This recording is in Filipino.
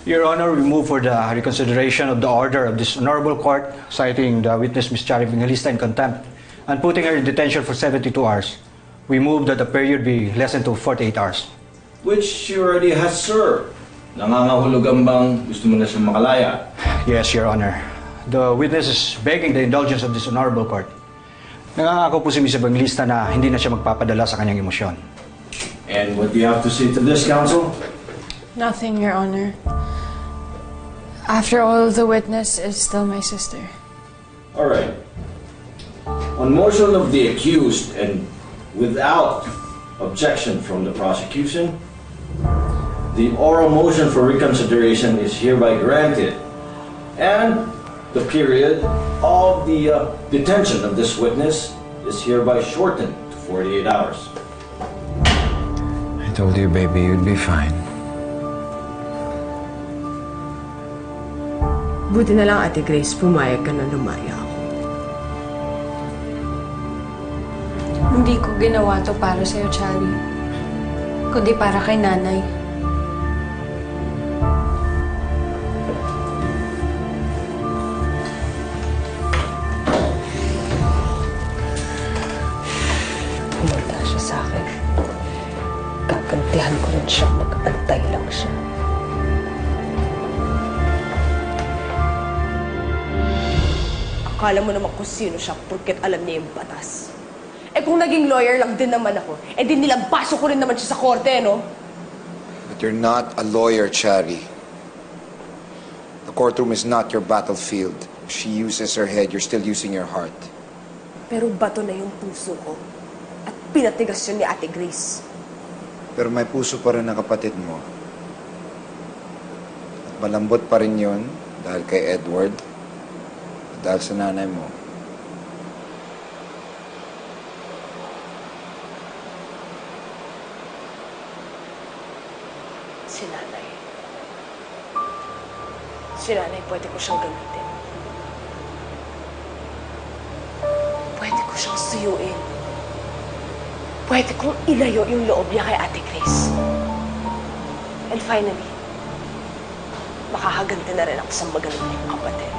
Your Honor, we move for the reconsideration of the order of this honorable court, citing the witness Ms. Chari Evangelista in contempt and putting her in detention for 72 hours. We move that the period be lessened to 48 hours. Which she already has served. Nangangahulugan bang gusto mo na siyang makalaya? Yes, Your Honor. The witness is begging the indulgence of this honorable court. Nangangako po si Ms. Evangelista na hindi na siya magpapadala sa kanyang emosyon. And what do you have to say to this, counsel? Nothing, Your Honor. After all, the witness is still my sister. All right. On motion of the accused and without objection from the prosecution, the oral motion for reconsideration is hereby granted, and the period of the detention of this witness is hereby shortened to 48 hours. I told you, baby, you'd be fine. Buti na lang, Ate Grace, pumayag ka na lumaya ako. Hindi ko ginawa to para sa'yo, Chari. Kundi para kay nanay. Pumunta siya sa akin. Gagantihan ko rin siya, mag-antay lang siya. Akala mo naman kung sino siya porket alam niya yung batas. Eh kung naging lawyer lang din naman ako, eh di nilagpaso ko rin naman siya sa korte, no? But you're not a lawyer, Chari. The courtroom is not your battlefield. If she uses her head, you're still using your heart. Pero bato na yung puso ko. At pinatigas yun ni Ate Grace. Pero may puso pa rin ang kapatid mo. At malambot pa rin yun dahil kay Edward at dahil sa nanay mo. Si nanay. Si nanay, pwede ko siyang gamitin. Pwede ko siyang suyuin. Pwede kong ilayo yung loob niya kay Ate Grace. And finally, makahaganti na rin ako sa magaling niyang kapatid.